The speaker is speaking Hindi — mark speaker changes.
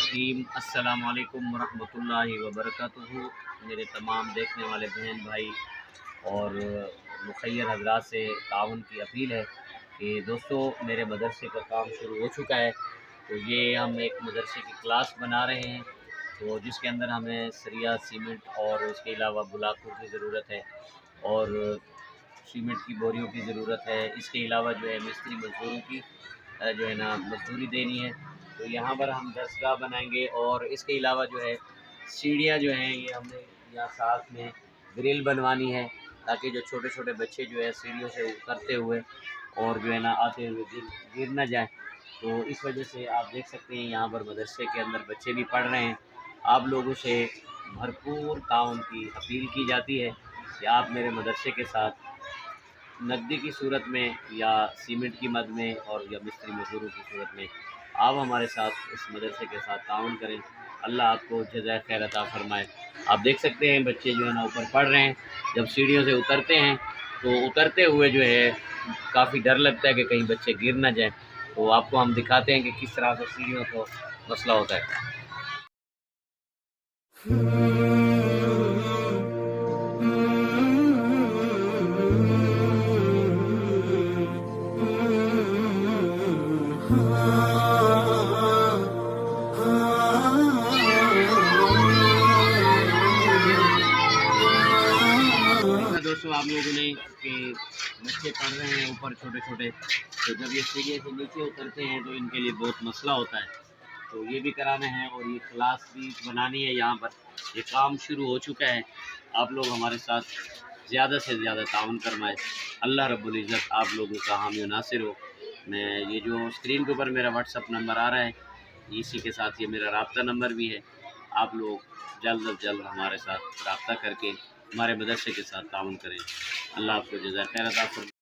Speaker 1: रहीम। अस्सलामु अलैकुम वरहमतुल्लाहि वबरकातुहू। मेरे तमाम देखने वाले बहन भाई और मुखय्यर हज़रात से ताउन की अपील है कि दोस्तों मेरे मदरसे का काम शुरू हो चुका है। तो ये हम एक मदरसे की क्लास बना रहे हैं, तो जिसके अंदर हमें सरिया, सीमेंट और उसके अलावा बुलाकों की ज़रूरत है और सीमेंट की बोरियों की ज़रूरत है। इसके अलावा जो है मिस्त्री मज़दूरों की जो है ना मजदूरी देनी है। तो यहाँ पर हम दरसगाह बनाएंगे और इसके अलावा जो है सीढ़ियाँ जो हैं ये हमने यहाँ साथ में ग्रिल बनवानी है, ताकि जो छोटे छोटे बच्चे जो है सीढ़ियों से उतरते हुए और जो है ना आते हुए गिर ना जाए। तो इस वजह से आप देख सकते हैं यहाँ पर मदरसे के अंदर बच्चे भी पढ़ रहे हैं। आप लोगों से भरपूर ताउन की अपील की जाती है कि आप मेरे मदरसे के साथ नकदी की सूरत में या सीमेंट की मद में और या मिस्त्री मज़दूरों की सूरत में आप हमारे साथ इस मदरसे के साथ ताउन करें। अल्लाह आपको जज़ाए खैर अता फ़रमाए। आप देख सकते हैं बच्चे जो है ना ऊपर पढ़ रहे हैं। जब सीढ़ियों से उतरते हैं तो उतरते हुए जो है काफ़ी डर लगता है कि कहीं बच्चे गिर ना जाएँ। तो आपको हम दिखाते हैं कि किस तरह से सीढ़ियों को मसला होता है। दोस्तों आप लोगों ने कि बच्चे पढ़ रहे हैं ऊपर छोटे छोटे, तो जब ये सीढ़ियों से नीचे उतरते हैं तो इनके लिए बहुत मसला होता है। तो ये भी कराना है और ये क्लास भी बनानी है। यहाँ पर ये काम शुरू हो चुका है। आप लोग हमारे साथ ज़्यादा से ज़्यादा ताउन करवाएं। अल्लाह रब्बुल इज़्ज़त आप लोगों का हामी व नासिर हो। मैं ये जो स्क्रीन के ऊपर मेरा व्हाट्सअप नंबर आ रहा है, इसी के साथ ये मेरा राब्ता नंबर भी है। आप लोग जल्द अज़ जल्द हमारे साथ रब्ता करके हमारे मदरसे के साथ ताउन करें। अल्लाह आपको जज़ाए खैर अता फरमाए।